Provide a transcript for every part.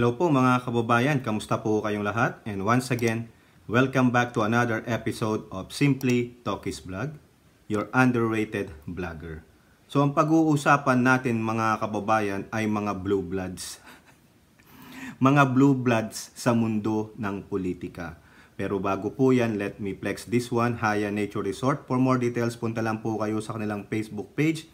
Hello po mga kababayan, kamusta po kayong lahat? And once again, welcome back to another episode of Simply Talkies Vlog, your underrated vlogger. So ang pag-uusapan natin mga kababayan ay mga blue bloods. Mga blue bloods sa mundo ng politika. Pero bago po yan, let me flex this one, Haya Nature Resort. For more details, punta lang po kayo sa kanilang Facebook page.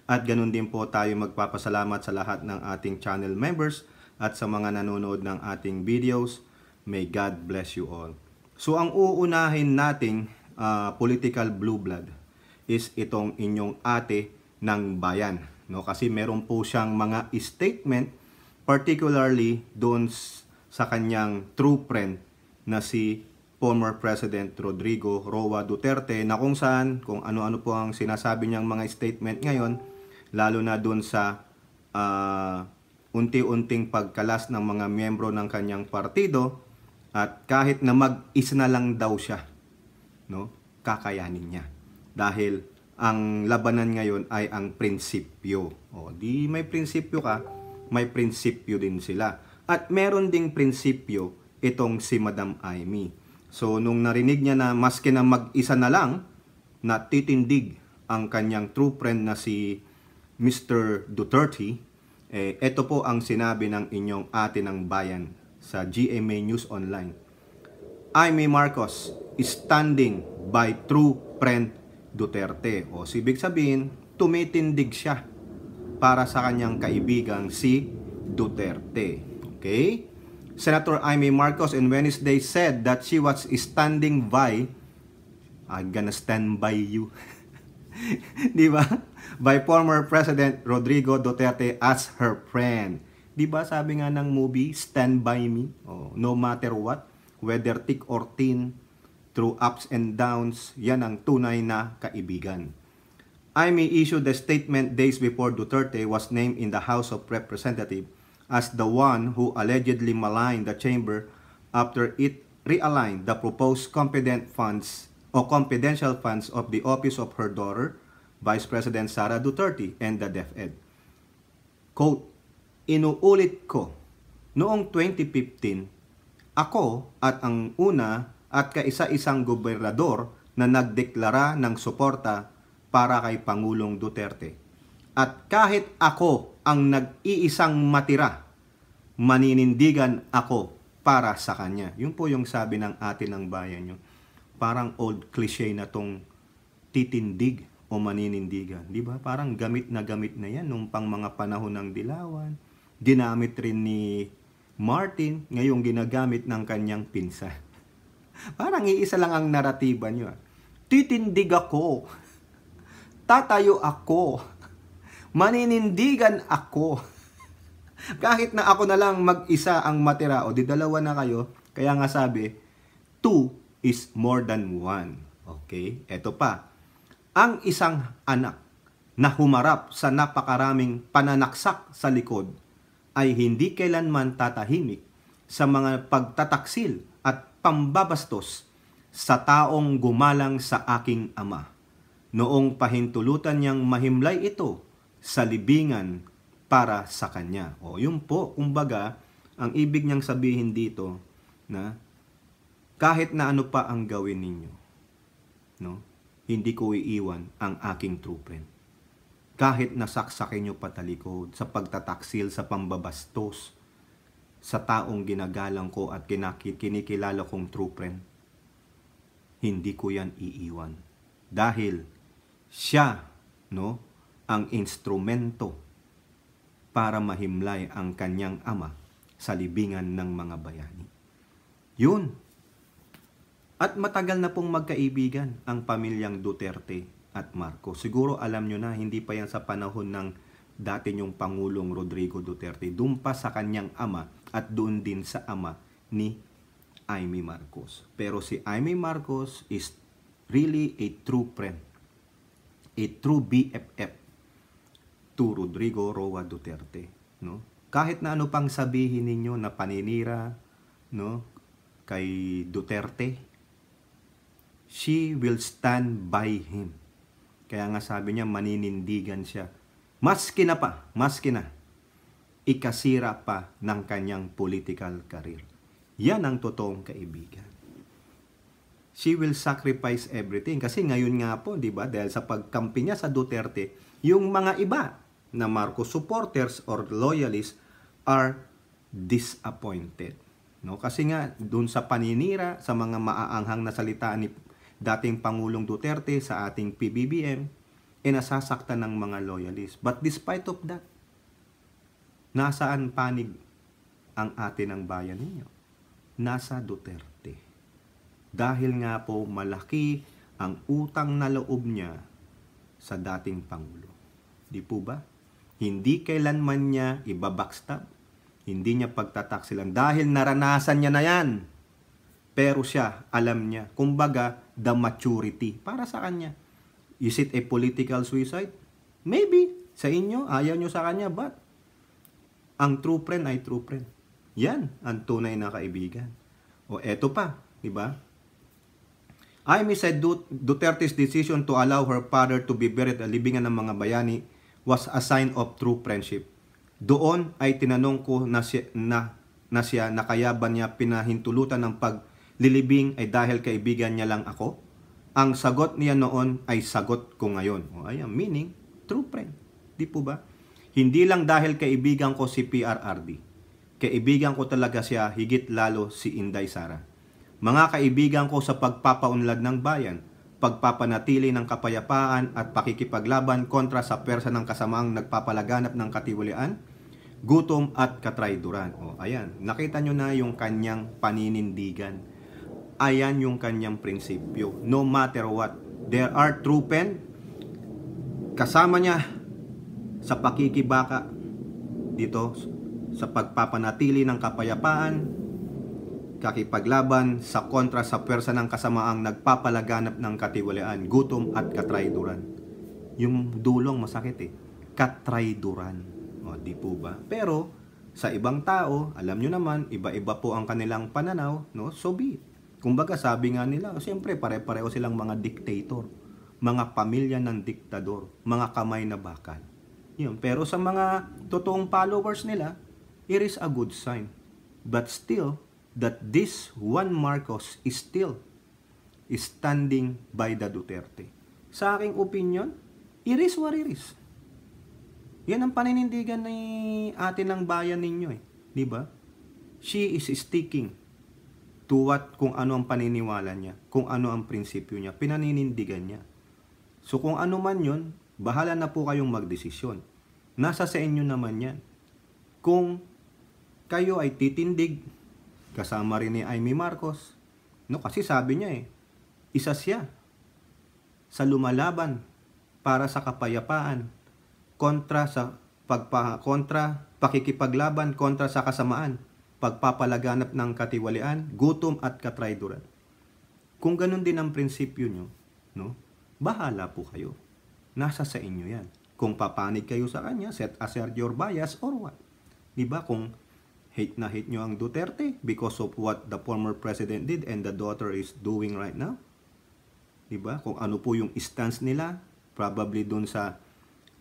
At ganun din po tayo magpapasalamat sa lahat ng ating channel members at sa mga nanonood ng ating videos. May God bless you all. So ang uunahin nating political blue blood is itong inyong ate ng bayan. No? Kasi meron po siyang mga statement, particularly doon sa kanyang true friend na si former President Rodrigo Roa Duterte, na kung saan, kung ano-ano po ang sinasabi niyang mga statement ngayon, lalo na doon sa unti-unting pagkalas ng mga miyembro ng kanyang partido, at kahit na mag-isa na lang daw siya, no, kakayanin niya. Dahil ang labanan ngayon ay ang prinsipyo. O, di may prinsipyo ka, may prinsipyo din sila. At meron ding prinsipyo itong si Madam Amy. So, nung narinig niya na maski na mag-isa na lang, na titindig ang kanyang true friend na si Mr. Duterte, ito po ang sinabi ng inyong ate ng bayan sa GMA News Online. Amy Marcos is standing by true friend Duterte. O ibig sabihin, tumitindig siya para sa kanyang kaibigang si Duterte. Okay? Senator Amy Marcos on Wednesday said that she was standing by, I'm gonna stand by you. Di ba? By former President Rodrigo Duterte as her friend. Di ba sabi nga ng movie, Stand By Me? Oh, no matter what, whether thick or thin, through ups and downs, yan ang tunay na kaibigan. Amy issued a statement days before Duterte was named in the House of Representatives as the one who allegedly maligned the chamber after it realigned the proposed confidential funds of the office of her daughter, Vice President Sara Duterte, and the DepEd. Quote, inuulit ko, noong 2015, ako at ang una at kaisa-isang gobernador na nagdeklara ng suporta para kay Pangulong Duterte. At kahit ako ang nag-iisang matira, maninindigan ako para sa kanya. Yun po yung sabi ng ate ng bayan nyo. Parang old cliche na tong titindig o maninindigan. Di ba? Parang gamit na yan nung pang mga panahon ng Dilawan. Ginamit rin ni Martin, ngayong ginagamit ng kanyang pinsan. Parang iisa lang ang naratiba nyo. Titindig ako. Tatayo ako. Maninindigan ako. Kahit na ako na lang mag-isa ang matira, o di dalawa na kayo, kaya nga sabi, two is more than one. Okay? Eto pa. Ang isang anak na humarap sa napakaraming pananaksak sa likod ay hindi kailanman tatahimik sa mga pagtataksil at pambabastos sa taong gumalang sa aking ama. Noong pahintulutan niyang mahimlay ito sa libingan para sa kanya. O yun po, kumbaga, ang ibig niyang sabihin dito na kahit na ano pa ang gawin ninyo, no? Hindi ko iiwan ang aking true friend. Kahit nasaksakin nyo patalikod sa pagtataksil, sa pambabastos, sa taong ginagalang ko at kinikilala kong true friend, hindi ko yan iiwan. Dahil siya, no, ang instrumento para mahimlay ang kanyang ama sa libingan ng mga bayani. Yun. At matagal na pong magkaibigan ang pamilyang Duterte at Marcos. Siguro alam nyo na, hindi pa yan sa panahon ng dati nyong Pangulong Rodrigo Duterte. Doon pa sa kanyang ama at doon din sa ama ni Amy Marcos. Pero si Amy Marcos is really a true friend, a true BFF to Rodrigo Roa Duterte. No? Kahit na ano pang sabihin ninyo na paninira, no, kay Duterte, she will stand by him. Kaya nga sabi niya, maninindigan siya. Maski na. ikasira pa ng kanyang political career. Yan ang totoong kaibigan. She will sacrifice everything. Kasi ngayon nga po, di ba, dahil sa pagkampi niya sa Duterte, yung mga iba na Marcos supporters or loyalists are disappointed. No? Kasi nga, dun sa paninira, sa mga maaanghang na salita ni dating Pangulong Duterte sa ating PBBM, nasasaktan ng mga loyalists. But despite of that, nasaan panig ang atin ng bayan ninyo? Nasa Duterte. Dahil nga po malaki ang utang na loob niya sa dating Pangulo. Di po ba? Hindi kailanman niya ibabackstab. Hindi niya pagtataksilan. Dahil naranasan niya na yan. Pero siya, alam niya. Kumbaga, the maturity. Para sa kanya. Is it a political suicide? Maybe. Sa inyo, ayaw nyo sa kanya. But, ang true friend ay true friend. Yan ang tunay na kaibigan. O eto pa, di ba? Amy said Duterte's decision to allow her father to be buried at libingan ng mga bayani was a sign of true friendship. Doon ay tinanong ko na siya na kaya ba niya pinahintulutan ng paglilibing ay dahil kaibigan niya lang ako? Ang sagot niya noon ay sagot ko ngayon. O ayan, meaning, true friend. Di po ba? Hindi lang dahil kaibigan ko si PRRD. Kaibigan ko talaga siya, higit lalo si Inday Sara. Mga kaibigan ko sa pagpapaunlad ng bayan, pagpapanatili ng kapayapaan at pakikipaglaban kontra sa persa ng kasamaang nagpapalaganap ng katiwalian, gutom at katrayduran. O ayan, nakita nyo na yung kanyang paninindigan. Ayan yung kanyang prinsipyo. No matter what, there are true friends. Kasama niya sa pakikibaka dito sa pagpapanatili ng kapayapaan, kakipaglaban sa kontra sa pwersa ng kasamaang nagpapalaganap ng katiwalian, gutom at katrayduran. Yung dulong masakit eh. Katrayduran. O, di po ba? Pero, sa ibang tao, alam nyo naman, iba-iba po ang kanilang pananaw, no? So be it. Kumbaga, sabi nga nila, siyempre, pare-pareho silang mga dictator, mga pamilya ng diktador, mga kamay na bakal. Yun. Pero sa mga totoong followers nila, it is a good sign. But still, that this Juan Marcos is still standing by the Duterte. Sa aking opinion, it is what it is. Yan ang paninindigan ni atin ng bayan ninyo eh. Di ba? She is sticking to kung ano ang paniniwala niya, kung ano ang prinsipyo niya, pinaninindigan niya. So kung ano man yun, bahala na po kayong magdesisyon. Nasa sa inyo naman yan. Kung kayo ay titindig, kasama rin ni Amy Marcos. No, kasi sabi niya isa siya sa lumalaban para sa kapayapaan kontra pakikipaglaban kontra sa kasamaan, pagpapalaganap ng katiwalian, gutom at katrayduran. Kung ganun din ang prinsipyo nyo, no, bahala po kayo. Nasa sa inyo yan. Kung papanig kayo sa kanya, set aside your bias or what. Diba? Kung hate na hate nyo ang Duterte because of what the former president did and the daughter is doing right now. Diba? Kung ano po yung stance nila, probably dun sa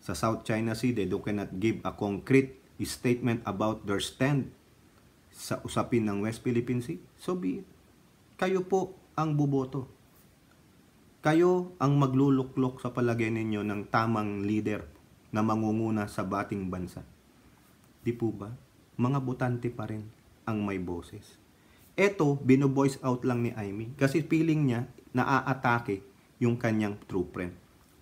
South China Sea, they cannot give a concrete statement about their stand sa usapin ng West Philippine Sea. So be it. Kayo po ang buboto. Kayo ang magluluklok sa palagay ninyo ng tamang leader na mangunguna sa bating bansa. Di po ba? Mga botante pa rin ang may boses. Eto, bino-voice out lang ni Amy kasi feeling niya na-aatake yung kanyang true friend.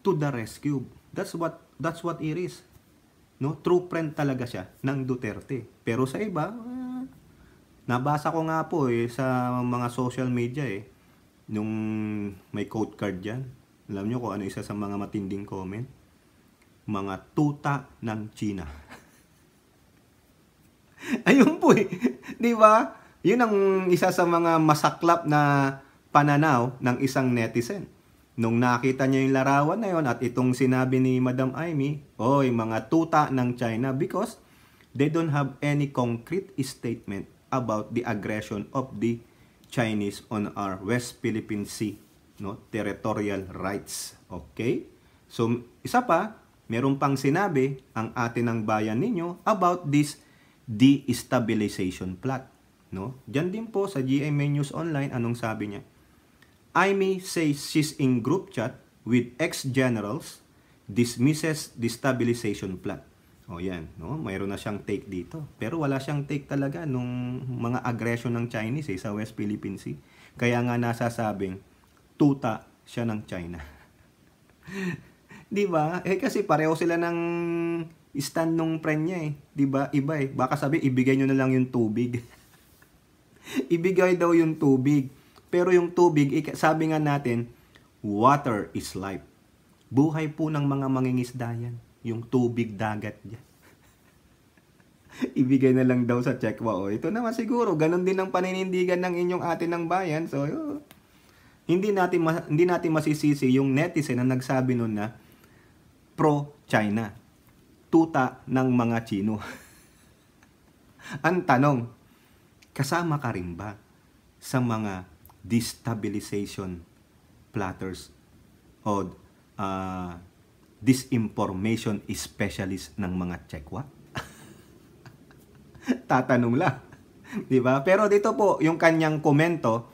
To the rescue. That's what it is. No? True friend talaga siya ng Duterte. Pero sa iba, nabasa ko nga po sa mga social media nung may quote card dyan. Alam nyo kung ano isa sa mga matinding comment? Mga tuta ng China. Ayun po di ba? Yun ang isa sa mga masaklap na pananaw ng isang netizen. Nung nakita niya yung larawan na yun at itong sinabi ni Madam Amy, mga tuta ng China because they don't have any concrete statement about the aggression of the Chinese on our West Philippine Sea, no, territorial rights. Okay? So, isa pa, meron pang sinabi ang atin ng bayan ninyo about this destabilization plot. No? Diyan din po sa GMA News Online, anong sabi niya? Imee says she's in group chat with ex-generals, dismisses destabilization plot. O yan, no? Mayroon na siyang take dito. Pero wala siyang take talaga nung mga aggression ng Chinese sa West Philippine Sea. Kaya nga nasasabing, tuta siya ng China. Di ba? Kasi pareho sila ng stand nung friend niya Di ba? Iba Baka sabi, ibigay nyo na lang yung tubig. Ibigay daw yung tubig. Pero yung tubig, sabi nga natin, water is life. Buhay po ng mga mangingisda yan. Yung tubig dagat niya. Ibigay na lang daw sa Chekwa. Ito naman siguro, ganun din ang paninindigan ng inyong atin ng bayan. So, hindi natin masisisi yung netizen na nagsabi nun na pro-China. Tuta ng mga Chino. Ang tanong, kasama ka rin ba sa mga destabilization plotters o disinformation specialist ng mga Chekwa? Tatanong lang. Diba? Pero dito po, yung kanyang komento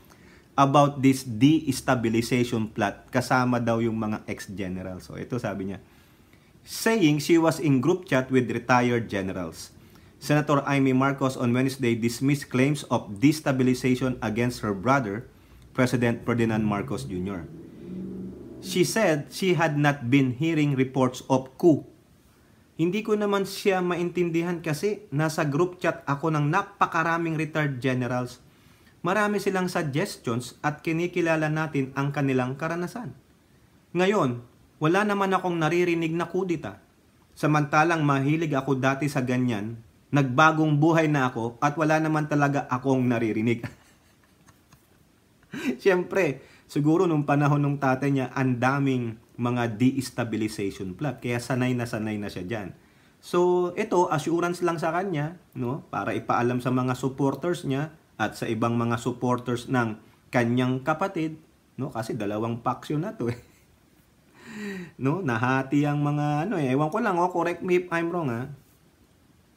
about this destabilization plot, kasama daw yung mga ex-general. So, ito sabi niya, saying she was in group chat with retired generals. Senator Imee Marcos on Wednesday dismissed claims of destabilization against her brother, President Ferdinand Marcos Jr. She said she had not been hearing reports of coup. Hindi ko naman siya maintindihan kasi nasa group chat ako ng napakaraming retired generals. Marami silang suggestions at kinikilala natin ang kanilang karanasan. Ngayon, wala naman akong naririnig na kudita. Samantalang mahilig ako dati sa ganyan, nagbagong buhay na ako at wala naman talaga akong naririnig. Siyempre, siguro nung panahon ng tatay niya, ang daming mga destabilization plot. Kaya sanay na siya dyan. So, ito, assurance lang sa kanya, no? Para ipaalam sa mga supporters niya at sa ibang mga supporters ng kanyang kapatid, no? Kasi dalawang faction na to No? Nahati ang mga, ewan ko lang, correct me if I'm wrong,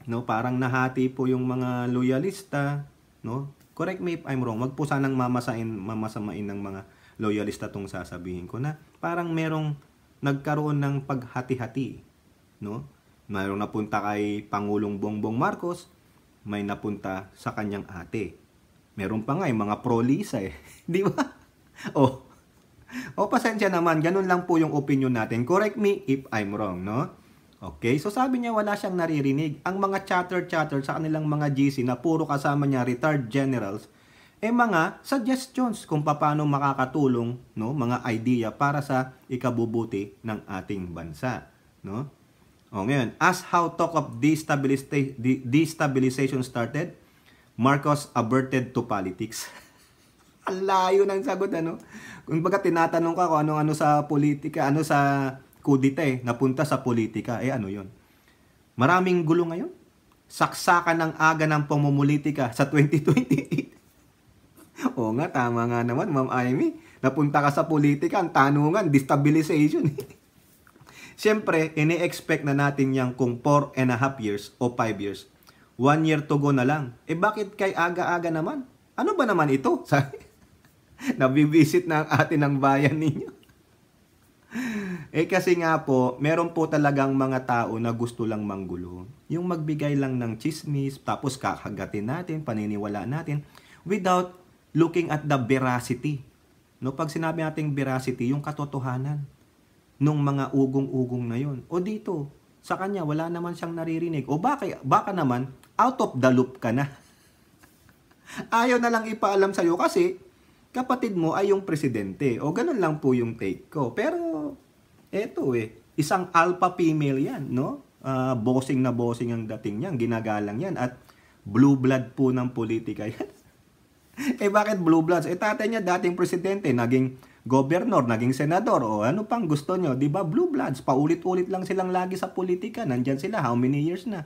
No? Parang nahati po yung mga loyalista, no? Correct me if I'm wrong. Wag po sanang mamasamain ng mga loyalista tong sasabihin ko na parang merong nagkaroon ng paghati-hati, no? Mayroong napunta kay Pangulong Bongbong Marcos, may napunta sa kanyang ate. Meron pa nga yung mga pro-Lisa Di ba? Pasensya naman, ganun lang po yung opinion natin. Correct me if I'm wrong, no? Okay, so sabi niya wala siyang naririnig. Ang mga chatter sa kanilang mga GC na puro kasama niya retired generals, mga suggestions kung paano makakatulong, no, mga idea para sa ikabubuti ng ating bansa, no? Ngayon, as how talk of destabilization started, Marcos averted to politics. Ang layo ng sagot, Kung baga tinatanong ka kung ano sa politika, ano sa kudita napunta sa politika, ano yun? Maraming gulo ngayon. Saksakan ng aga ng pamumulitika sa 2028. Oo nga, tama nga naman, Ma'am Imee. Napunta ka sa politika, ang tanungan, destabilization. Siyempre, ini-expect na natin yan kung 4.5 years o 5 years. 1 year to go na lang. Bakit kay aga-aga naman? Ano ba naman ito? Nabibisit na ang atin ng bayan ninyo. Kasi nga po, meron po talagang mga tao na gusto lang manggulo. Yung magbigay lang ng chismis, tapos kakagatin natin, paniniwala natin, without looking at the veracity. No, pag sinabi nating veracity, yung katotohanan nung mga ugong-ugong na yun. O dito, sa kanya, wala naman siyang naririnig. O baka naman, out of the loop ka na. Ayaw na lang ipaalam sa'yo kasi kapatid mo ay yung presidente. O ganun lang po yung take ko. Pero, eto isang alpha female yan, no? Bossing na bossing ang dating yan. Ginagalang yan. At blue blood po ng politika yan. Bakit blue bloods? Tatay niya dating presidente, naging governor, naging senador. O ano pang gusto nyo? Diba blue bloods? Paulit-ulit lang silang lagi sa politika. Nandyan sila. How many years na?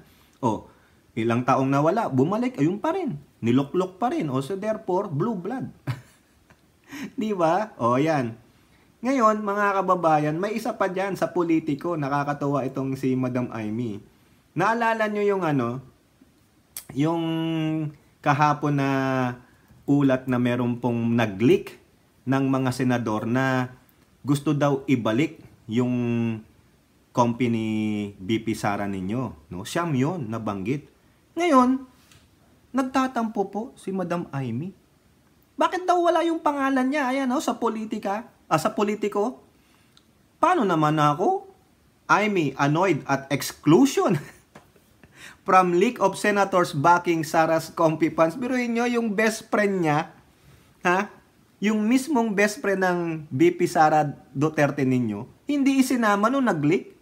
Ilang taong nawala. Bumalik. Ayun pa rin. Niloklok pa rin. So therefore, blue blood. Diba? Yan. Ngayon, mga kababayan, may isa pa dyan sa politiko. Nakakatawa itong si Madam Imee. Naalala nyo yung yung kahapon na ulat na meron pong nag-leak ng mga senador na gusto daw ibalik yung company BP Sara ninyo, no? Siyam 'yon nabanggit. Ngayon, nagtatampo po si Madam Amy. Bakit daw wala yung pangalan niya? Ayan, no, sa politika, sa politiko. Paano naman ako? Amy annoyed at exclusion from leak of senators backing Sara's comfy funds. Biruin nyo, yung best friend niya, ha? Yung mismong best friend ng BP Sara Duterte ninyo, hindi isinama nung nag-leak.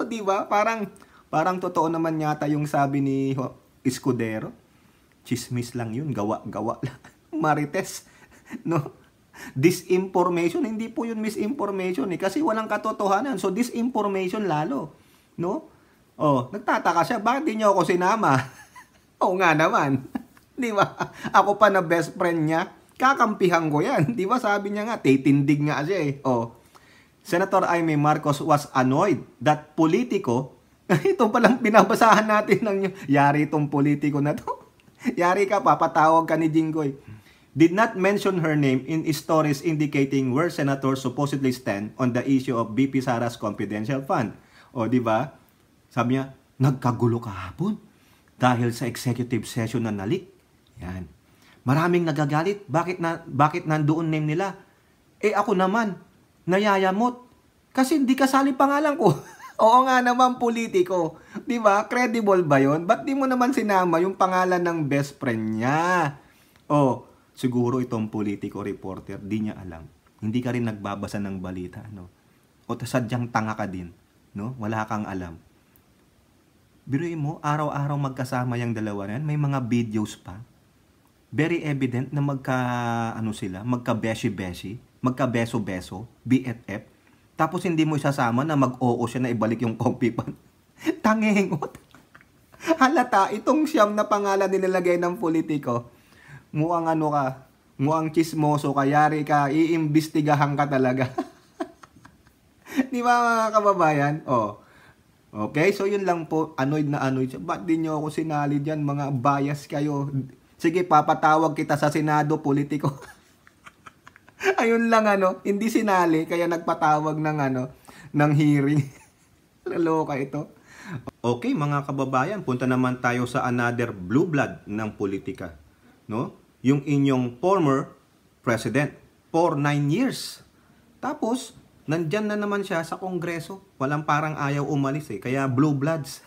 Di ba? Parang totoo naman yata yung sabi ni Escudero. Chismis lang yun, gawa-gawa lang. Marites, no? Disinformation, hindi po yun misinformation kasi walang katotohanan. So disinformation lalo, no? Nagtataka siya, bakit di niyo ako sinama? Oo nga naman. Di ba? Ako pa na best friend niya, kakampihan ko yan. Di ba? Sabi niya nga, titindig nga siya eh. Senator Amy Marcos was annoyed that politiko, ito palang binabasahan natin ng yari itong politiko na to. Yari ka, papatawag ka ni Jinggoy. Did not mention her name in stories indicating where senators supposedly stand on the issue of BP Sara's confidential fund. Di ba? Sabi niya, nagkagulo kahapon dahil sa executive session na nalik. Yan. Maraming nagagalit. Bakit nandoon name nila? Ako naman, nayayamot. Kasi hindi kasali pangalan ko. Oo nga naman, politiko. Di ba? Credible ba yon? Ba't di mo naman sinama yung pangalan ng best friend niya? Siguro itong politiko reporter, di niya alam. Hindi ka rin nagbabasa ng balita, no? O sadyang tanga ka din, no? Wala kang alam. Biruin mo, araw-araw magkasama yung dalawa na yan. May mga videos pa. Very evident na magka-beshi-beshi, magka-beso-beso, BFF. Tapos hindi mo isasama na mag-oo siya na ibalik yung kompipan. Tangengot. Halata, itong siyam na pangalan nilalagay ng politiko. Mukhang mukhang chismoso ka, yari ka, iimbestigahan ka talaga. Di ba mga kababayan? Okay, so yun lang po, annoyed siya. Ba't di nyo ako sinali dyan, mga bias kayo? Sige, papatawag kita sa Senado, politiko. Ayun lang hindi sinali, kaya nagpatawag ng hearing. Laloka ito. Okay, mga kababayan, punta naman tayo sa another blue blood ng politika, no? Yung inyong former president for 9 years. Tapos, nandyan na naman siya sa Kongreso. Walang parang ayaw umalis kaya blue bloods.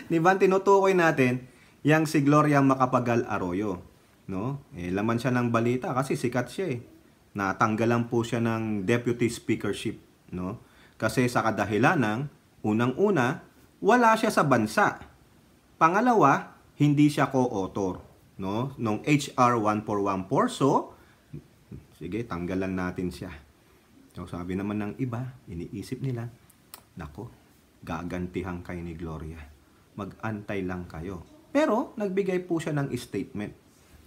Di ba, tinutukoy natin yang si Gloria Macapagal Arroyo, no? Laman siya ng balita kasi sikat siya Natanggalan po siya ng deputy speakership, no? Kasi sa kadahilan ng unang-una, wala siya sa bansa. Pangalawa, hindi siya co-author, no? Nung HR 1414. So, sige, tanggalan natin siya. So, sabi naman ng iba, iniisip nila, nako, gagantihan kayo ni Gloria. Mag-antay lang kayo. Pero, nagbigay po siya ng statement.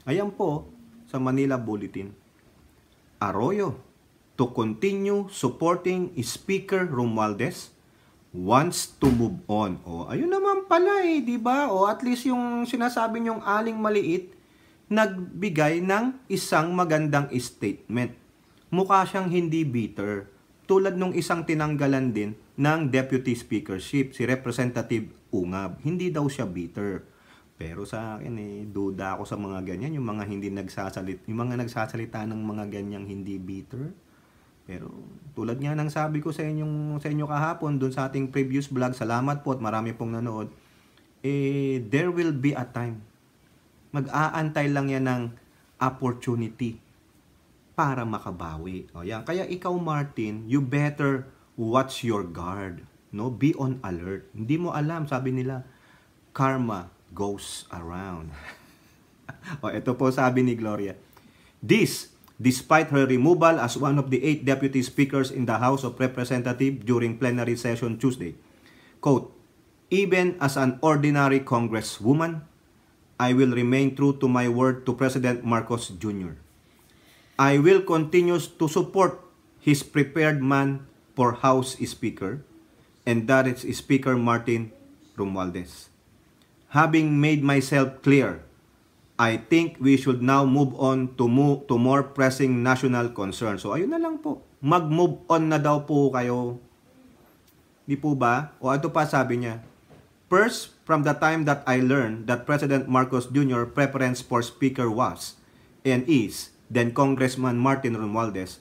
Ayan po, sa Manila Bulletin. Arroyo, to continue supporting Speaker Romualdez, wants to move on. Ayun naman pala di ba? At least yung sinasabi niyong aling maliit, nagbigay ng isang magandang statement. Mukha siyang hindi bitter. Tulad nung isang tinanggalan din ng deputy speakership, si Representative Ungab. Hindi daw siya bitter. Pero sa akin duda ako sa mga ganyan, yung mga nagsasalita ng mga ganyang hindi bitter. Pero tulad nga ng sabi ko sa inyo kahapon doon sa ating previous vlog, salamat po at marami pong nanood. There will be a time. Mag-aantay lang yan ng opportunity para makabawi. Yan. Kaya ikaw, Martin, you better watch your guard. No? Be on alert. Hindi mo alam, sabi nila, karma goes around. Ito po sabi ni Gloria. This, despite her removal as one of the 8 deputy speakers in the House of Representatives during plenary session Tuesday. Quote, even as an ordinary congresswoman, I will remain true to my word to President Marcos Jr. I will continue to support his prepared man for House Speaker, and that is Speaker Martin Romualdez. Having made myself clear, I think we should now move on to more pressing national concerns. So ayun na lang po. Mag-move on na daw po kayo. Di po ba? O ito pa sabi niya. First, from the time that I learned that President Marcos Jr. preference for speaker was and is then Congressman Martin Romualdez,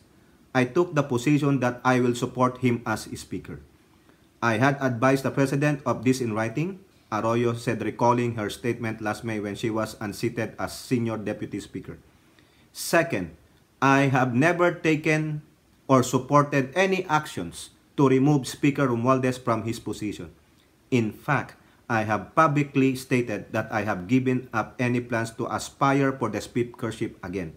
I took the position that I will support him as speaker. I had advised the President of this in writing, Arroyo said, recalling her statement last May when she was unseated as Senior Deputy Speaker. Second, I have never taken or supported any actions to remove Speaker Romualdez from his position. In fact, I have publicly stated that I have given up any plans to aspire for the speakership again.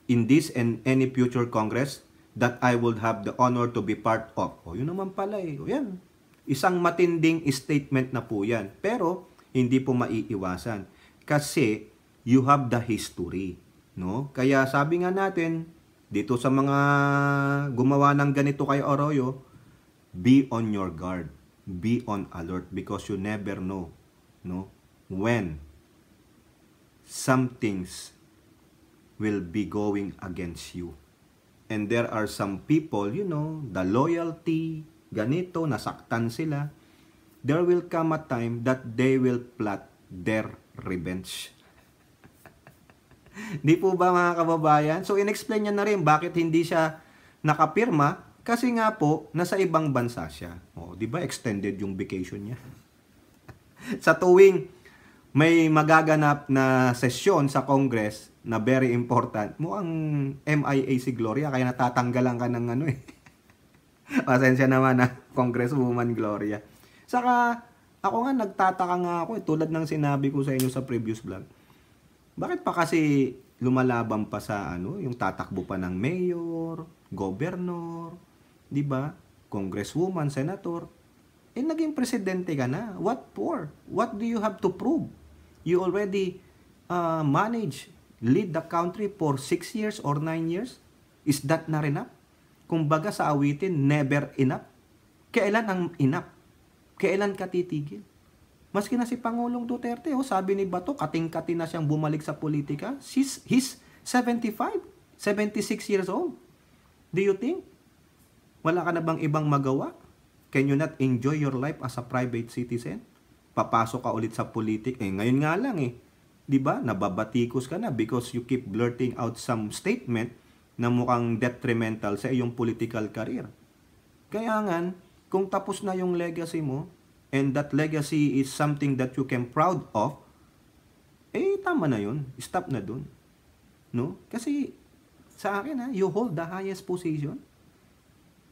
In this and any future Congress that I would have the honor to be part of. O, yun naman pala eh. O, yan. Isang matinding statement na po yan. Pero, hindi po maiiwasan. Kasi, you have the history. No? Kaya sabi nga natin, dito sa mga gumawa ng ganito kay Arroyo, be on your guard. Be on alert because you never know, no, when some things will be going against you. And there are some people, you know, the loyalty, ganito, nasaktan sila. There will come a time that they will plot their revenge. Di po ba mga kababayan? So, in-explain niya na rin bakit hindi siya nakapirma. Kasi nga po, nasa ibang bansa siya. O, di ba extended yung vacation niya? Sa tuwing may magaganap na sesyon sa Congress na very important, mukhang MIA si Gloria, kaya natatanggalan ka ng ano eh. Pasensya naman na Congresswoman Gloria. Saka, ako nga nagtataka nga ako eh, tulad ng sinabi ko sa inyo sa previous vlog. Bakit pa kasi lumalaban pa sa ano, yung tatakbo pa ng mayor, governor, di ba? Congresswoman, senator. Eh, naging presidente ka na. What for? What do you have to prove? You already lead the country for 6 years or 9 years? Is that not enough? Kumbaga sa awitin, never enough. Kailan ang enough? Kailan ka titigil? Maski na si Pangulong Duterte, sabi ni Bato, kating-kati na siyang bumalik sa politika. He's 75, 76 years old. Do you think? Wala ka na bang ibang magawa? Can you not enjoy your life as a private citizen? Papasok ka ulit sa politik. Ngayon nga lang eh. 'Di ba? Nababatikos ka na because you keep blurting out some statement na mukhang detrimental sa iyong political career. Kaya nga, kung tapos na yung legacy mo, and that legacy is something that you can proud of, tama na yun. Stop na dun. No? Kasi, sa akin you hold the highest position.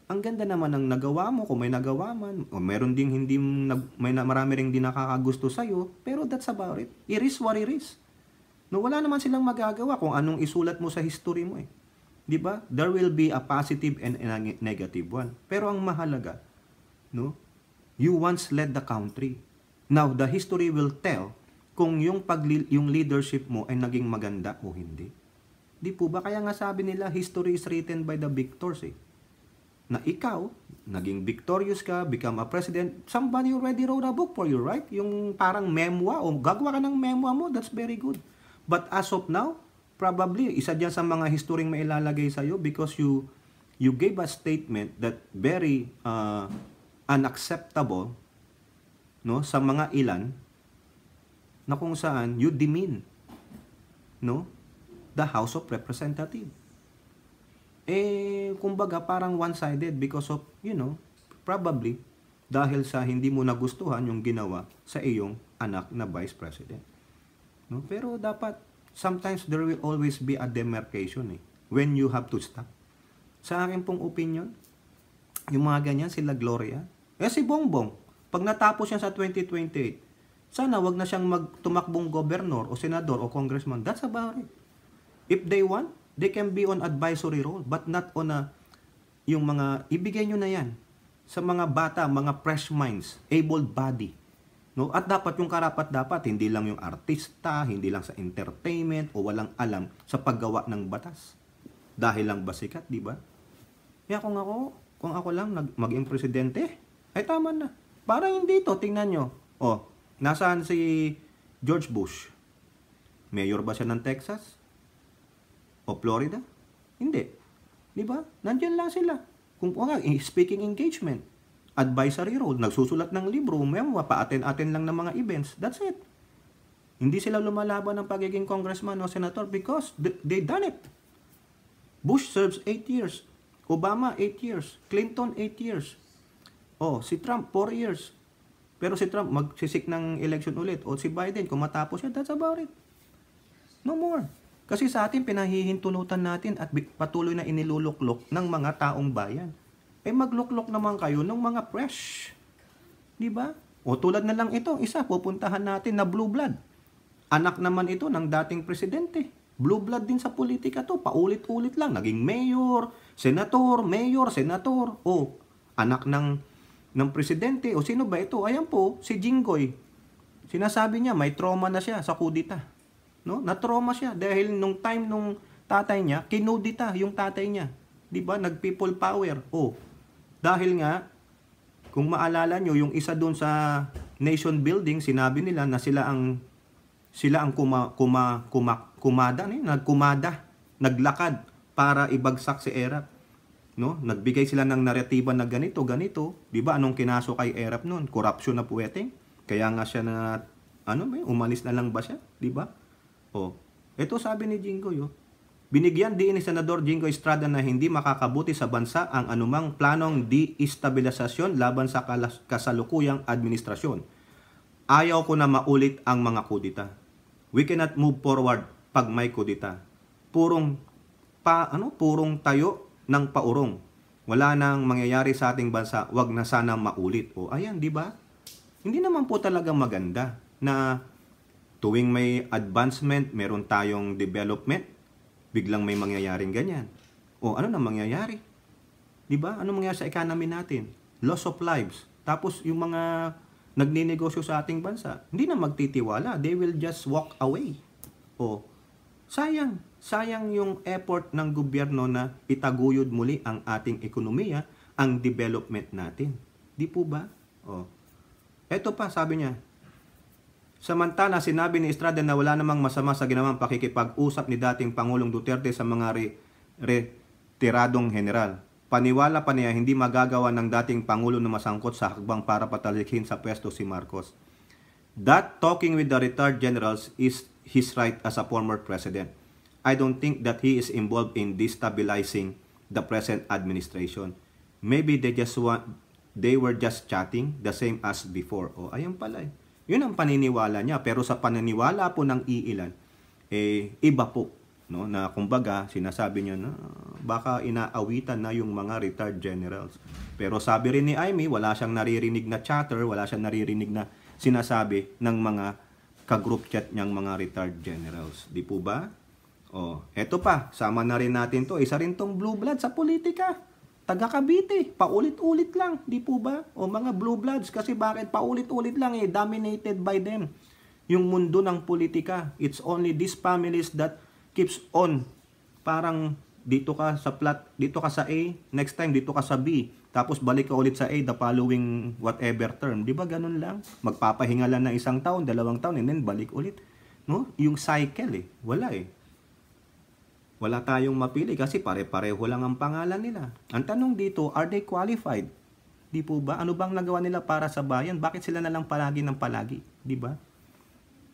Ang ganda naman ng nagawa mo, kung may nagawa man, o meron ding hindi, marami ring di nakakagusto sa'yo, pero that's about it. It is what it is. No, wala naman silang magagawa kung anong isulat mo sa history mo eh. Di ba? There will be a positive and a negative one. Pero ang mahalaga, no, you once led the country. Now, the history will tell kung yung leadership mo ay naging maganda o hindi. Di po ba? Kaya nga sabi nila, history is written by the victors eh. Na ikaw, naging victorious ka, become a president, somebody already wrote a book for you, right? Yung parang memoir, o gagawa ka ng memoir mo, that's very good. But as of now, probably, isa dyan sa mga historyng mailalagay sa'yo because you gave a statement that very unacceptable, no, sa mga ilan, na kung saan you demean, no, the House of Representatives. Kumbaga parang one-sided because of, probably dahil sa hindi mo nagustuhan yung ginawa sa iyong anak na Vice President. No? Pero dapat, sometimes there will always be a demarcation when you have to stop. Sa akin pong opinion, yung mga ganyan, sila Gloria, si Bongbong, pag natapos siya sa 2028, sana wag na siyang tumakbong gobernador o senador o congressman. That's about it. If they want, they can be on advisory role, but not on yung mga, ibigay nyo na yan sa mga bata, mga fresh minds, able body. No? At dapat yung karapat dapat, hindi lang yung artista, hindi lang sa entertainment, o walang alam sa paggawa ng batas. Dahil lang basikat, di ba? Kaya kung ako lang maging presidente, ay tama na. Parang dito, tingnan nyo. Nasaan si George Bush? Mayor ba siya ng Texas? O Florida? Hindi. Di ba? Nandiyan lang sila. Kung speaking engagement, advisory role, nagsusulat ng libro, may pa-attend lang ng mga events. That's it. Hindi sila lumalaban ng pagiging congressman o senator because they done it. Bush serves 8 years. Obama, 8 years. Clinton, 8 years. Si Trump, 4 years. Pero si Trump, magsisik ng election ulit. O si Biden, kung matapos siya, that's about it. No more. Kasi sa atin, pinahihintulutan natin at patuloy na iniluluklok ng mga taong bayan. Magluklok naman kayo ng mga fresh. Di ba? O tulad na lang ito, isa, pupuntahan natin na blue blood. Anak naman ito ng dating presidente. Blue blood din sa politika to. Paulit-ulit lang. Naging mayor, senator, anak ng presidente. O sino ba ito? Ayan po, si Jinggoy. Sinasabi niya, may trauma na siya sa kudita. No? Na-trauma siya dahil nung time nung tatay niya, kinudita yung tatay niya. 'Di ba? Nag-people power. Dahil nga kung maalala nyo, yung isa doon sa nation building, sinabi nila na sila ang naglakad para ibagsak si Erap. No? Nagbigay sila ng naratiba na ganito. 'Di ba? Anong kinaso kay Erap noon? Corruption na puweteng. Kaya nga siya na umalis na lang ba siya? 'Di ba? Ito sabi ni Jinggoy, binigyan din ni Senador Jinggoy Estrada na hindi makakabuti sa bansa ang anumang planong de-estabilisasyon laban sa kasalukuyang administrasyon. Ayaw ko na maulit ang mga kudita. We cannot move forward pag may kudita. Purong tayo ng paurong. Wala nang mangyayari sa ating bansa, wag na sana maulit. Ayan, di ba? Hindi naman po talaga maganda na tuwing may advancement, meron tayong development, biglang may mangyayaring ganyan. Ano na mangyayari? 'Di ba? Ano mangyayari sa economy natin? Loss of lives. Tapos yung mga nagninegosyo sa ating bansa, hindi na magtitiwala. They will just walk away. Sayang yung effort ng gobyerno na itaguyod muli ang ating ekonomiya, ang development natin. Di po ba? Eto pa, sabi niya, samantala, sinabi ni Estrada na wala namang masama sa ginawang pakikipag-usap ni dating Pangulong Duterte sa mga retiradong general. Paniwala pa niya hindi magagawa ng dating Pangulo na masangkot sa hakbang para patalikin sa pwesto si Marcos. That talking with the retired generals is his right as a former president. I don't think that he is involved in destabilizing the present administration. Maybe they were just chatting the same as before. Ayun pala . Yun ang paniniwala niya. Pero sa paniniwala po ng iilan, iba po. No? Na kumbaga, sinasabi niya na baka inaawitan na yung mga retired generals. Pero sabi rin ni Amy, wala siyang naririnig na chatter, wala siyang naririnig na sinasabi ng mga ka-group chat niyang mga retired generals. Di po ba? Eto pa, sama na rin natin to. Isa rin tong blue blood sa politika. Taga Cavite, paulit-ulit lang, di po ba? Mga blue bloods, kasi bakit paulit-ulit lang dominated by them. Yung mundo ng politika, it's only these families that keeps on. Parang dito ka sa dito ka sa A, next time dito ka sa B, tapos balik ka ulit sa A the following whatever term. Di ba ganun lang? Magpapahinga lang ng 1 taon, 2 taon, and then balik ulit. No? Yung cycle wala Wala tayong mapili kasi pare-pareho lang ang pangalan nila. Ang tanong dito, are they qualified? Di po ba? Ano bang nagawa nila para sa bayan? Bakit sila na lang palagi ng palagi? Di ba?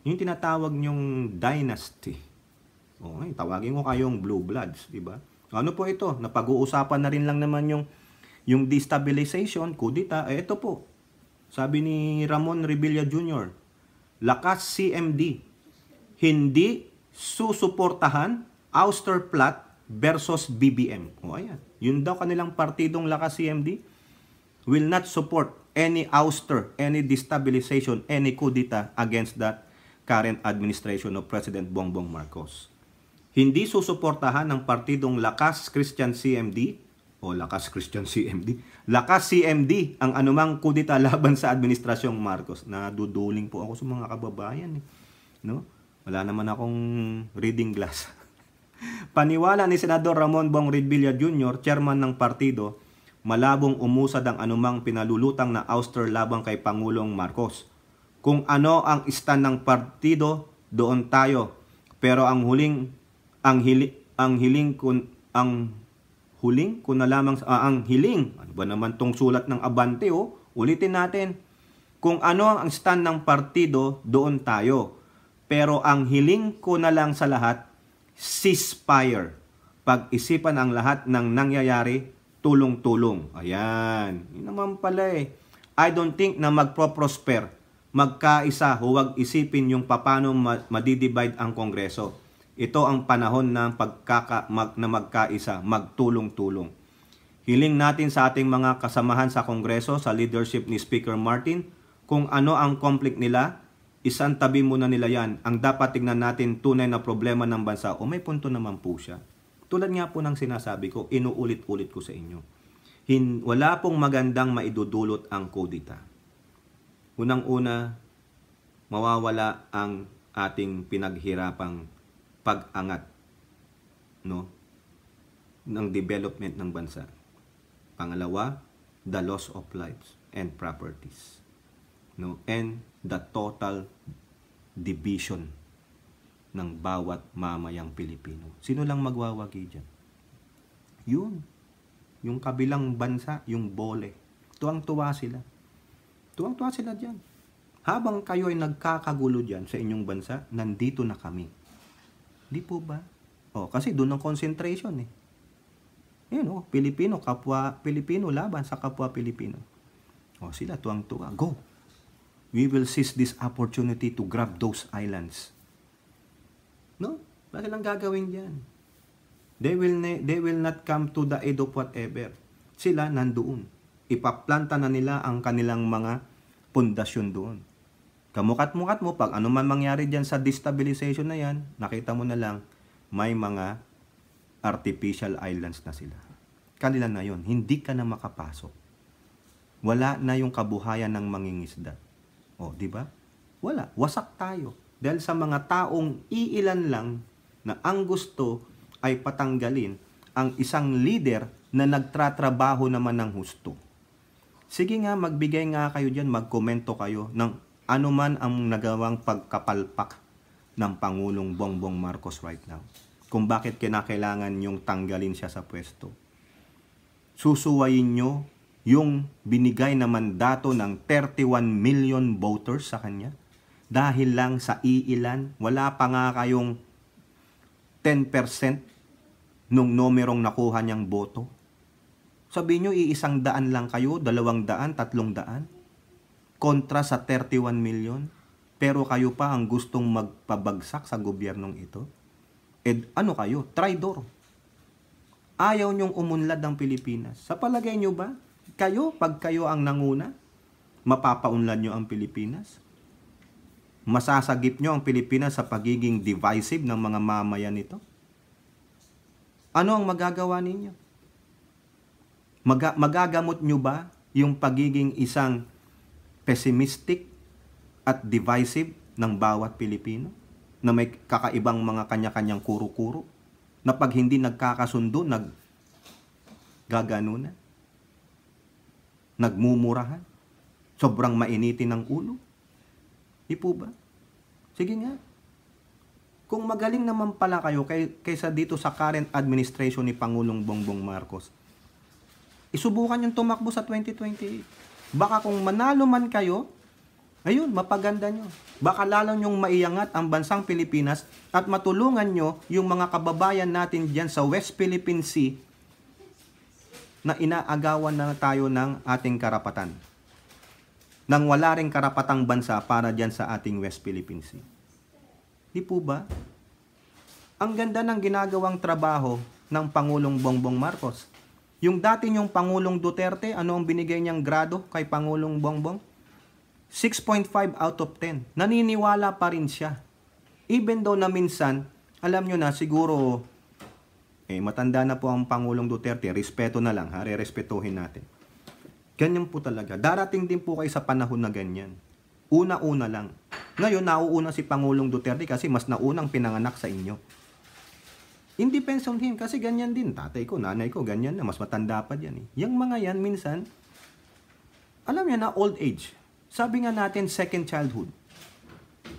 Yung tinatawag nyong dynasty. Tawagin ko kayong blue bloods. Di ba? Ano po ito? Napag-uusapan na rin lang naman yung destabilization, kudita. Ito po. Sabi ni Ramon Revilla Jr., lakas CMD. Hindi susuportahan ouster plot versus BBM. Ayan. Yun daw kanilang partidong lakas CMD will not support any ouster, any destabilization, any kudita against that current administration of President Bongbong Marcos. Hindi susuportahan ng partidong Lakas Christian CMD Lakas CMD ang anumang kudita laban sa administrasyong Marcos. Naduduling po ako sa mga kababayan. No? Wala naman akong reading glass. Paniwala ni Senador Ramon Bong Revilla Jr., chairman ng partido, malabong umusad ang anumang pinalulutang na ouster labang kay Pangulong Marcos. Kung ano ang stand ng partido, doon tayo. Pero ang huling ano ba naman tong sulat ng Abante, oh? Ulitin natin. Kung ano ang stand ng partido, doon tayo. Pero ang hiling ko na lang sa lahat, ceasefire. Pag-isipan ang lahat ng nangyayari, tulong-tulong. Ayan. Yun naman pala eh. I don't think na magpro-prosper. Magkaisa, huwag isipin yung paano madidivide ang Kongreso. Ito ang panahon ng na magkaisa, magtulong-tulong. Hiling natin sa ating mga kasamahan sa Kongreso, sa leadership ni Speaker Martin, kung ano ang conflict nila, isang tabi muna nila yan. Ang dapat tingnan natin tunay na problema ng bansa. O may punto naman po siya. Tulad nga po ng sinasabi ko, inuulit-ulit ko sa inyo. Wala pong magandang maidudulot ang kudita. Unang-una, mawawala ang ating pinaghirapang pag-angat, no, ng development ng bansa. Pangalawa, the loss of lives and properties, no, and the total division ng bawat mamayang Pilipino. Sino lang magwawagi dyan? Yun. Yung kabilang bansa, yung bole. Tuwang-tuwa sila. Tuwang-tuwa sila dyan. Habang kayo ay nagkakagulo dyan sa inyong bansa, nandito na kami. Di po ba? Kasi doon ang concentration eh. Yun Pilipino, kapwa Pilipino, laban sa kapwa Pilipino. Sila tuwang-tuwa. Go! We will seize this opportunity to grab those islands. No? Wala silang gagawin dyan. They will not come to the aid of whatever. Sila nandoon. Ipaplanta na nila ang kanilang mga pundasyon doon. Kamukat-mukat mo, pag ano man mangyari dyan sa destabilization na yan, nakita mo na lang, may mga artificial islands na sila. Kanila na yon, hindi ka na makapasok. Wala na yung kabuhayan ng mangingisda. Di ba? Wala. Wasak tayo. Dahil sa mga taong iilan lang na ang gusto ay patanggalin ang isang leader na nagtratrabaho naman ng husto. Sige nga, magbigay nga kayo dyan, magkomento kayo ng anuman ang nagawang pagkapalpak ng Pangulong Bongbong Marcos right now. Kung bakit kinakailangan yung tanggalin siya sa pwesto. Susuwayin nyo yung binigay na mandato ng 31 million voters sa kanya. Dahil lang sa iilan, wala pa nga kayong 10% nung numerong nakuha niyang boto. Sabihin nyo, 100 lang kayo, 200, 300, kontra sa 31 million. Pero kayo pa ang gustong magpabagsak sa gobyernong ito. Ano kayo? Traidor. Ayaw nyong umunlad ng Pilipinas. Sa palagay nyo ba, pag kayo ang nanguna, mapapaunlad nyo ang Pilipinas? Masasagip nyo ang Pilipinas sa pagiging divisive ng mga mamayan nito? Ano ang magagawa ninyo? Magagamot nyo ba yung pagiging isang pessimistic at divisive ng bawat Pilipino? Na may kakaibang mga kanya-kanyang kuro-kuro? Na pag hindi nagkakasundo, naggaganunan? Nagmumurahan? Sobrang mainitin ng ulo? Di po ba? Sige nga. Kung magaling naman pala kayo kaysa dito sa current administration ni Pangulong Bongbong Marcos, isubukan yung tumakbo sa 2028. Baka kung manalo man kayo, ayun, mapaganda nyo. Baka lalo nyong maiangat ang bansang Pilipinas at matulungan nyo yung mga kababayan natin dyan sa West Philippine Sea na inaagawan na tayo ng ating karapatan. Nang wala ring karapatang bansa para dyan sa ating West Philippine Sea. Di po ba? Ang ganda ng ginagawang trabaho ng Pangulong Bongbong Marcos. Yung dati niyong Pangulong Duterte, ano ang binigay niyang grado kay Pangulong Bongbong? 6.5 out of 10. Naniniwala pa rin siya. Even though na minsan, alam nyo na siguro, matanda na po ang Pangulong Duterte, respeto na lang, re-respetuhin natin. Ganyan po talaga. Darating din po kayo sa panahon na ganyan. Una-una lang. Ngayon, nauuna si Pangulong Duterte kasi mas naunang pinanganak sa inyo. It depends on him kasi ganyan din. Tatay ko, nanay ko, ganyan na. Mas matanda pa yan. Yung mga yan, minsan, alam niya na, old age. Sabi nga natin, second childhood.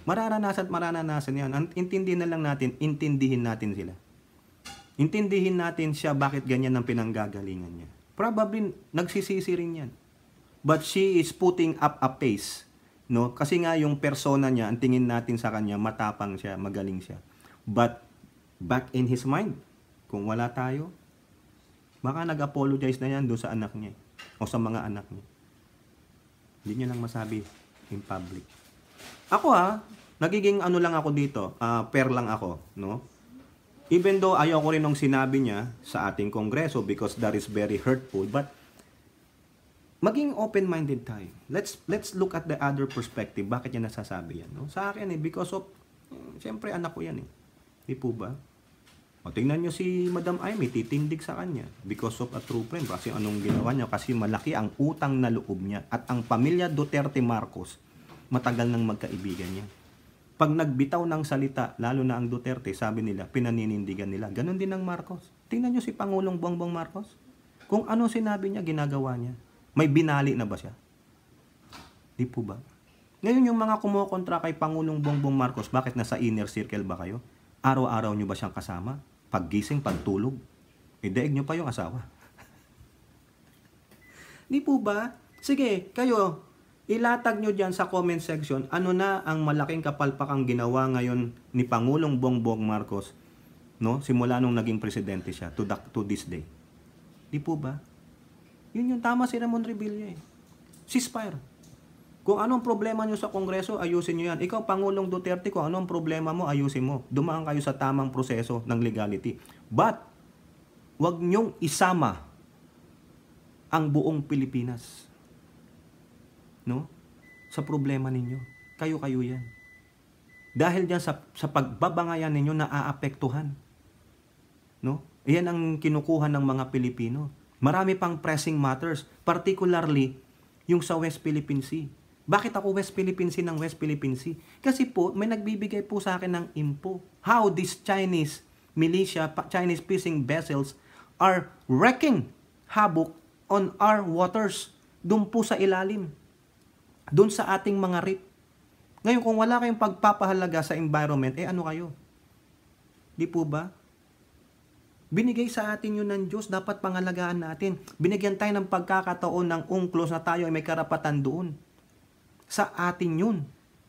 Mararanasan yan. Intindihin na lang natin, intindihin natin sila. Intindihin natin siya bakit ganyan ang pinanggagalingan niya. Probably, nagsisisi rin yan. But she is putting up a pace. No? Kasi nga yung persona niya, ang tingin natin sa kanya, matapang siya, magaling siya. But, back in his mind, kung wala tayo, baka nag-apologize na yan doon sa anak niya. O sa mga anak niya. Hindi niya lang masabi in public. Ako nagiging ano lang ako dito, fair lang ako, no? Even though ayaw ko rin nung sinabi niya sa ating kongreso because that is very hurtful, but maging open-minded tayo. Let's look at the other perspective. Bakit niya nasasabi yan? No? Sa akin because of, siyempre anak ko yan Di po ba? O tingnan nyo si Madam Amy, titindig sa kanya because of a true friend. Kasi anong ginawa niya? Kasi malaki ang utang na loob niya. At ang pamilya Duterte Marcos, matagal nang magkaibigan niya. Pag nagbitaw ng salita, lalo na ang Duterte, sabi nila, pinaninindigan nila. Ganon din ang Marcos. Tingnan nyo si Pangulong Bongbong Marcos. Kung ano sinabi niya, ginagawa niya. May binali na ba siya? Di po ba? Ngayon yung mga kumukontra kay Pangulong Bongbong Marcos, bakit nasa inner circle ba kayo? Araw-araw nyo ba siyang kasama? Paggising, pagtulog? Daig nyo pa yung asawa. Di po ba? Sige, kayo, ilatag nyo dyan sa comment section, ano na ang malaking kapalpakang ginawa ngayon ni Pangulong Bongbong Marcos, no? Simula nung naging presidente siya to this day. Di po ba? Yun yung tama si Ramon Revilla Ceasefire. Kung anong problema nyo sa Kongreso, ayusin nyo yan. Ikaw, Pangulong Duterte, kung anong problema mo, ayusin mo. Dumaan kayo sa tamang proseso ng legality. But, wag nyong isama ang buong Pilipinas. No? Sa problema ninyo. Kayo-kayo yan. Dahil dyan sa pagbabangayan ninyo, naaapektuhan. No? Iyan ang kinukuha ng mga Pilipino. Marami pang pressing matters, particularly yung sa West Philippine Sea. Bakit ako West Philippine Sea ng West Philippine Sea? Kasi po, may nagbibigay po sa akin ng info. How these Chinese militia, Chinese fishing vessels are wreaking havoc on our waters. Doon po sa ilalim. Doon sa ating mga reef. Ngayon, kung wala kayong pagpapahalaga sa environment, ano kayo? Di po ba? Binigay sa atin yun ng Diyos, dapat pangalagaan natin. Binigyan tayo ng pagkakataon ng UNCLOS na tayo ay may karapatan doon. Sa atin yun.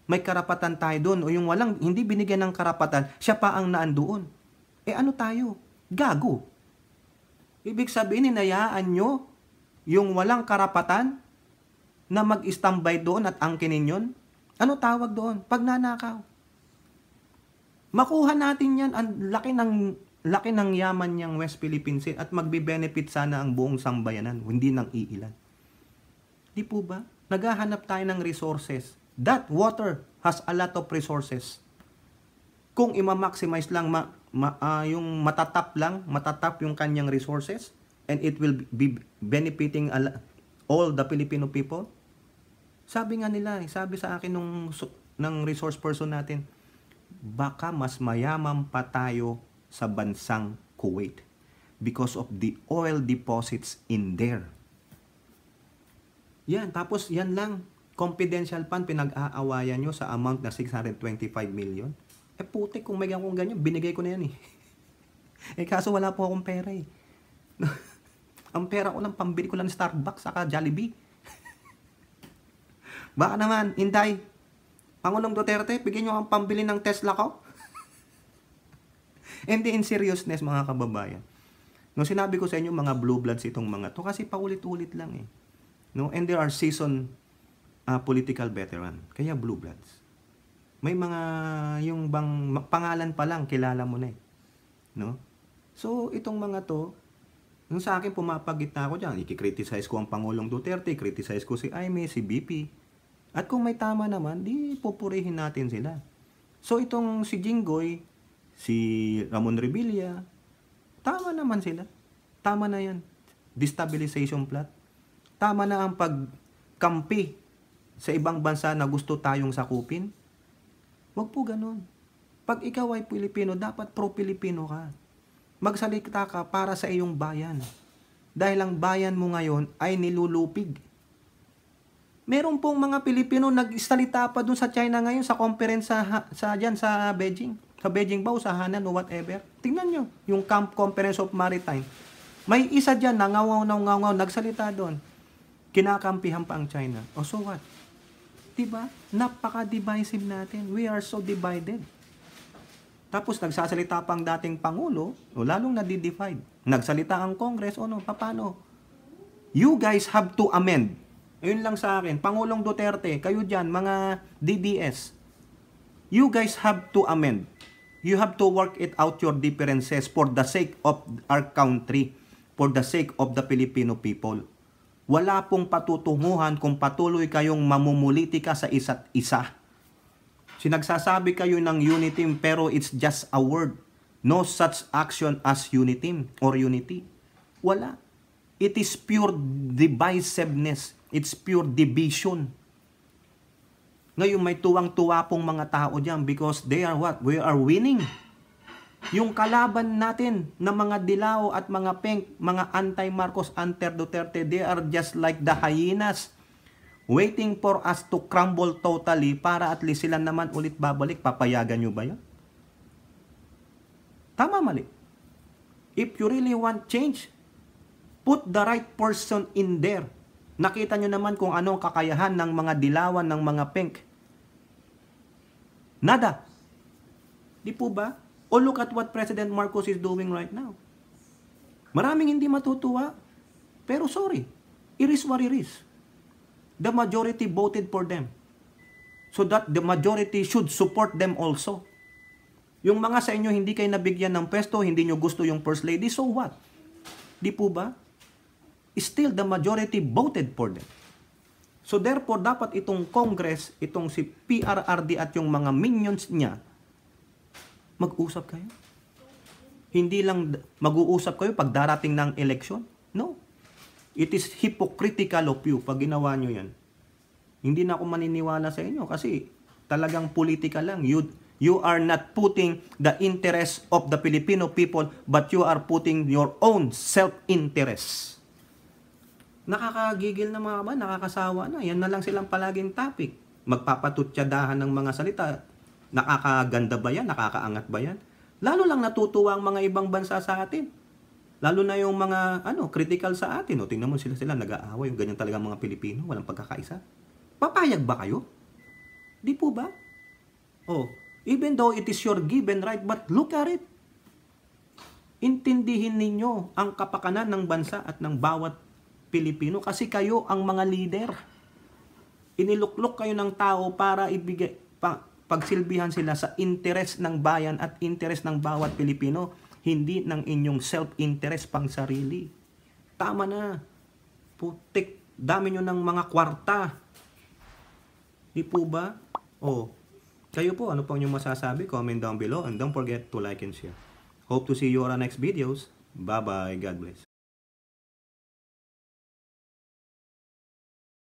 May karapatan tayo doon. O yung walang, hindi binigyan ng karapatan, siya pa ang naan doon. Ano tayo? Gago. Ibig sabihin, hinayaan nyo yung walang karapatan na mag-standby doon at angkinin yun? Ano tawag doon? Pagnanakaw. Makuha natin yan. Ang laki ng yaman niyang West Philippine Sea at magbe-benefit sana ang buong sambayanan, hindi ng iilan. Di po ba? Naghahanap tayo ng resources. That water has a lot of resources. Kung ima-maximize lang, yung matatap yung kanyang resources, and it will be benefiting all the Filipino people. Sabi nga nila, sabi sa akin ng resource person natin, baka mas mayaman pa tayo sa bansang Kuwait because of the oil deposits in there. Yan, tapos yan lang, confidential fund, pinag-aawayan nyo sa amount na 625 million. Putik, kung may ganyan, binigay ko na yan kaso wala po akong pera Ang pera ko lang, pambili ko lang Starbucks, saka Jollibee. Baka naman, Inday, Pangulong Duterte, bigyan nyo ang pambili ng Tesla ko. And in seriousness, mga kababayan, no, sinabi ko sa inyo, mga blue bloods itong mga to, kasi paulit-ulit lang No? And there are seasoned political veteran, kaya blue bloods. May mga, yung bang pangalan pa lang, kilala mo na No? So, itong mga to, nung sa akin, pumapagitna ako dyan. I-criticize ko ang Pangulong Duterte, criticize ko si Aimee, si BP. At kung may tama naman, di pupurihin natin sila. So, itong si Jinggoy, si Ramon Revilla, tama naman sila. Tama na yan. Destabilization plot. Tama na ang pagkampi sa ibang bansa na gusto tayong sakupin. Huwag po ganun. Pag ikaw ay Pilipino, dapat pro-Pilipino ka. Magsalita ka para sa iyong bayan. Dahil ang bayan mo ngayon ay nilulupig. Meron pong mga Pilipino nagsalita pa dun sa China ngayon sa conference sa Beijing. Sa Beijing ba o sa Hanan o whatever. Tingnan nyo, yung Camp Conference of Maritime. May isa dyan na ngaw, nagsalita doon. Kinakampihan pa ang China. O so what? Diba? Napaka-divisive natin. We are so divided. Tapos nagsasalita pa ang dating Pangulo, o lalong nadi-divide. Nagsalita ang Congress, o no, paano? You guys have to amend. Ayun lang sa akin. Pangulong Duterte, kayo dyan, mga DDS, you guys have to amend. You have to work it out your differences for the sake of our country, for the sake of the Filipino people. Wala pong patutunguhan kung patuloy kayong mamumulitika sa isa't isa. Sinagsasabi kayo ng unity pero it's just a word. No such action as unity or unity. Wala. It is pure divisiveness. It's pure division. Ngayon may tuwang-tuwa pong mga tao diyan because they are what? We are winning. Yung kalaban natin na mga dilaw at mga pink, mga anti-Marcos, anti-Duterte, they are just like the hyenas waiting for us to crumble totally para at least sila naman ulit babalik. Papayagan nyo ba yun? Tama, mali. If you really want change, put the right person in there. Nakita nyo naman kung ano ang kakayahan ng mga dilawan, ng mga pink. Nada. Di po ba? O look at what President Marcos is doing right now. Maraming hindi matutuwa. Pero sorry, it is what it is. The majority voted for them. So that the majority should support them also. Yung mga sa inyo hindi kayo nabigyan ng pwesto, hindi nyo gusto yung First Lady, so what? Di po ba? Still the majority voted for them. So therefore, dapat itong Congress, itong si PRRD at yung mga minions niya, mag-usap kayo. Hindi lang mag-uusap kayo pag darating ng election. No. It is hypocritical of you pag ginawa nyo yan. Hindi na ako maniniwala sa inyo kasi talagang politika lang. You are not putting the interest of the Filipino people but you are putting your own self-interest. Nakakagigil na mga ba, nakakasawa na. Yan na lang silang palaging topic. Magpapatutyadahan ng mga salita. Nakakaganda ba yan? Nakakaangat ba yan? Lalo lang natutuwa ang mga ibang bansa sa atin. Lalo na yung mga critical sa atin. O, tingnan mo sila nag-aaway. Yung ganyan talagang mga Pilipino, walang pagkakaisa. Papayag ba kayo? Di po ba? Oh, even though it is your given right, but look at it. Intindihin ninyo ang kapakanan ng bansa at ng bawat Pilipino kasi kayo ang mga leader. Iniluklok kayo ng tao para ibigay pagsilbihan sila sa interes ng bayan at interes ng bawat Pilipino, hindi ng inyong self-interest pang sarili. Tama na. Putik, dami nyo ng mga kwarta. Di po ba? Oh, kayo po, ano pang inyong masasabi? Comment down below and don't forget to like and share. Hope to see you on our next videos. Bye-bye. God bless.